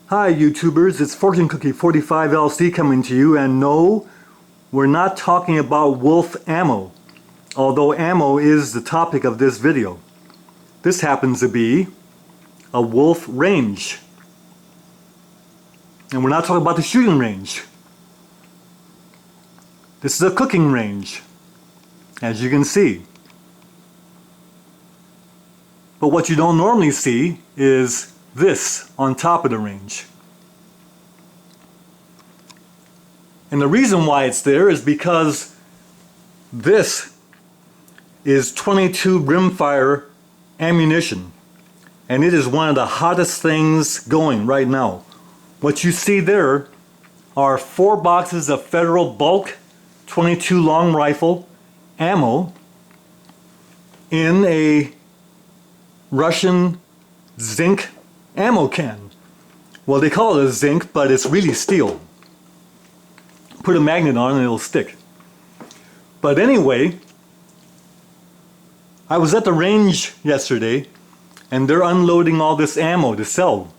Hi YouTubers, it's Fortune Cookie 45LC coming to you, and no, we're not talking about wolf ammo, although ammo is the topic of this video. This happens to be a wolf range. And we're not talking about the shooting range. This is a cooking range, as you can see. But what you don't normally see is this on top of the range. And the reason why it's there is because this is 22 rimfire ammunition, and it is one of the hottest things going right now. What you see there are 4 boxes of Federal bulk 22 long rifle ammo in a Russian zinc ammo can. Well, they call it a zinc, but it's really steel. Put a magnet on and it'll stick. But anyway, I was at the range yesterday and they're unloading all this ammo to sell.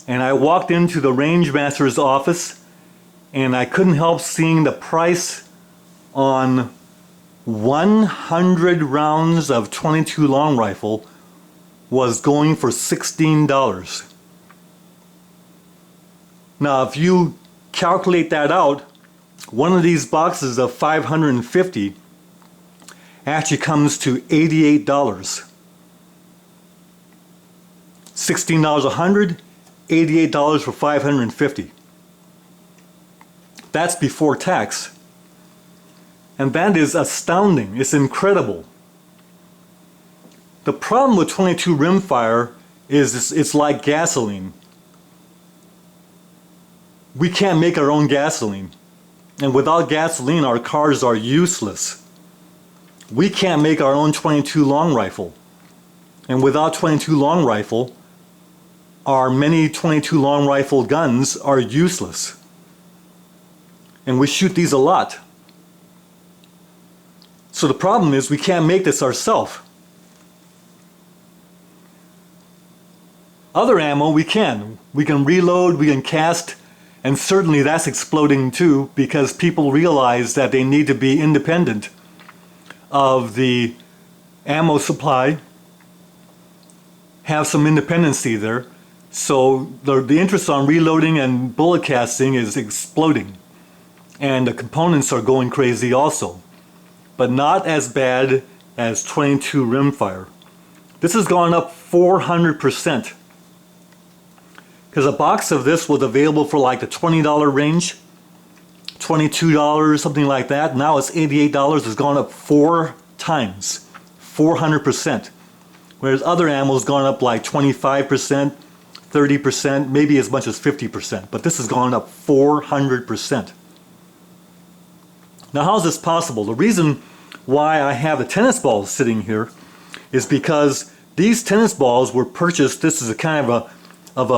And I walked into the range master's office and I couldn't help seeing the price on 100 rounds of 22 long rifle was going for $16. Now if you calculate that out, one of these boxes of 550 actually comes to $88. $16 100, $88 for 550. That's before tax. And that is astounding. It's incredible. The problem with 22 rimfire is it's like gasoline. We can't make our own gasoline. And without gasoline, our cars are useless. We can't make our own 22 long rifle. And without 22 long rifle, our many 22 long rifle guns are useless. And we shoot these a lot. So the problem is we can't make this ourselves. Other ammo we can. We can reload, we can cast, and certainly that's exploding too because people realize that they need to be independent of the ammo supply, have some independency there. So the interest on reloading and bullet casting is exploding. And the components are going crazy also. But not as bad as 22 rimfire. This has gone up 400%. Because a box of this was available for like the $20 range, $22, something like that. Now it's $88. It's gone up 4 times, 400%. Whereas other ammo has gone up like 25%, 30%, maybe as much as 50%. But this has gone up 400%. Now how is this possible? The reason why I have the tennis balls sitting here is because these tennis balls were purchased. This is a kind of a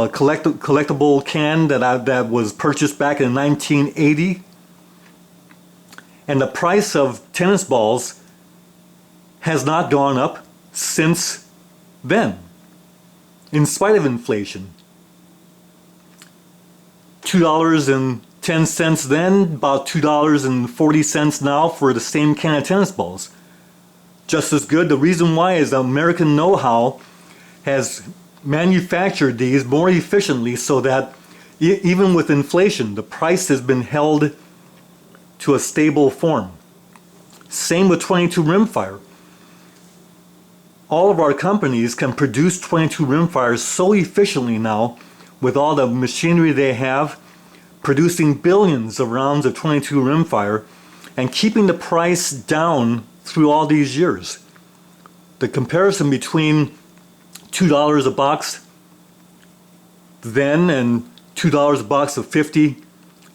collectible can that was purchased back in 1980. And the price of tennis balls has not gone up since then, in spite of inflation. $2.10 then, about $2.40 now for the same can of tennis balls. Just as good. The reason why is the American know-how has manufactured these more efficiently so that even with inflation, the price has been held to a stable form. Same with 22 rimfire. All of our companies can produce 22 rimfires so efficiently now with all the machinery they have, producing billions of rounds of 22 rimfire and keeping the price down through all these years. The comparison between $2 a box then and $2 a box of 50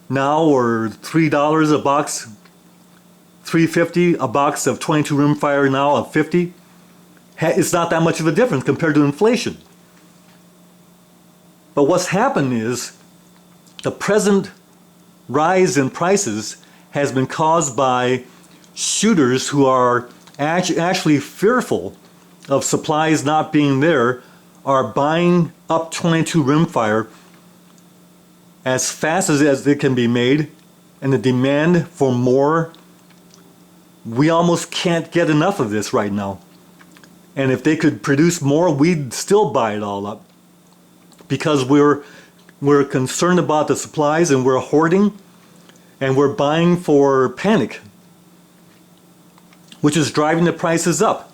now, or $3 a box, $3.50 a box of 22 rimfire now of 50, it's not that much of a difference compared to inflation. But what's happened is the present rise in prices has been caused by shooters who are actually fearful of supplies not being there, are buying up 22 rimfire as fast as it can be made, and the demand for more, we almost can't get enough of this right now. And if they could produce more, we'd still buy it all up, because we're concerned about the supplies, and we're hoarding, and we're buying for panic, which is driving the prices up.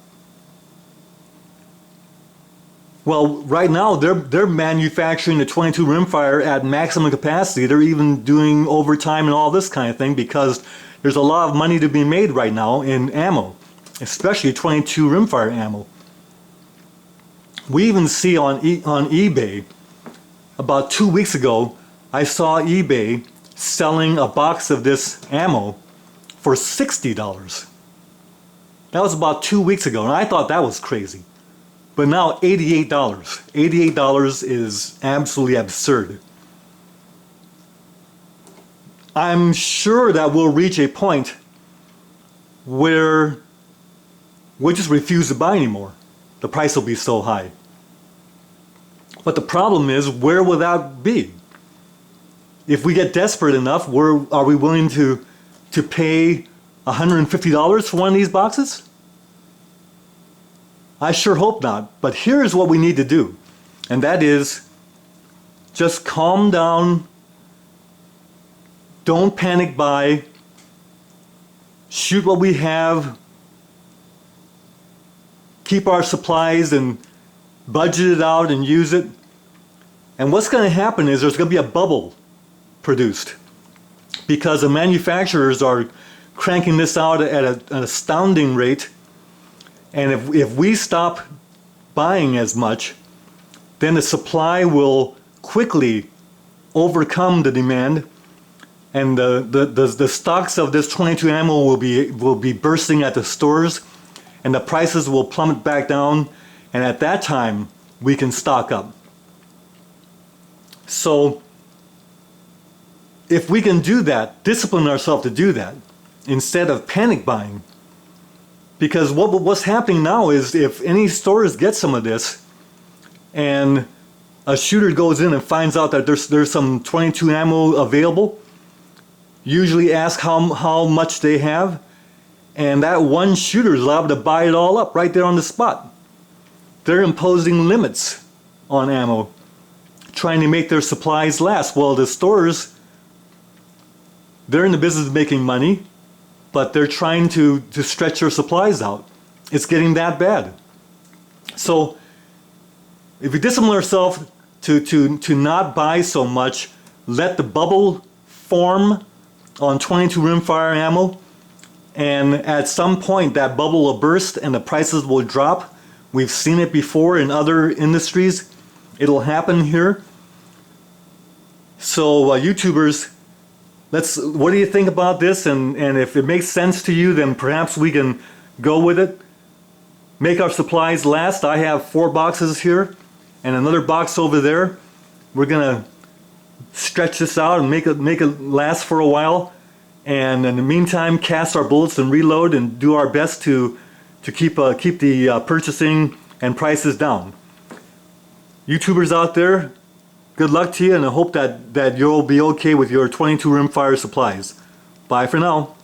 Well, right now they're manufacturing the 22 rimfire at maximum capacity. They're even doing overtime and all this kind of thing, because there's a lot of money to be made right now in ammo, especially 22 rimfire ammo. We even see on eBay, about 2 weeks ago, I saw eBay selling a box of this ammo for $60. That was about 2 weeks ago, and I thought that was crazy. But now $88. $88 is absolutely absurd. I'm sure that we'll reach a point where we'll just refuse to buy anymore. The price will be so high. But the problem is, where will that be? If we get desperate enough, are we willing to pay $150 for one of these boxes? I sure hope not. But here's what we need to do, and that is just calm down, don't panic buy, shoot what we have, keep our supplies and budget it out and use it. And what's going to happen is there's going to be a bubble produced, because the manufacturers are cranking this out at an astounding rate. And if we stop buying as much, then the supply will quickly overcome the demand, and the stocks of this 22 ammo will be bursting at the stores, and the prices will plummet back down, and at that time we can stock up. So if we can do that, discipline ourselves to do that instead of panic buying. Because what's happening now is, if any stores get some of this, and a shooter goes in and finds out that there's some 22 ammo available, usually ask how much they have, and that one shooter is liable to buy it all up right there on the spot. They're imposing limits on ammo, trying to make their supplies last. Well, the stores, they're in the business of making money, but they're trying to stretch their supplies out. It's getting that bad. So if we discipline ourselves to not buy so much, let the bubble form on 22 rimfire ammo, and at some point that bubble will burst and the prices will drop. We've seen it before in other industries. It'll happen here. So YouTubers, what do you think about this? And if it makes sense to you, then perhaps we can go with it. Make our supplies last. I have 4 boxes here and another box over there. We're gonna stretch this out and make it last for a while. And in the meantime, cast our bullets and reload and do our best to keep the purchasing and prices down. YouTubers out there, good luck to you, and I hope that you'll be okay with your 22 rimfire supplies. Bye for now.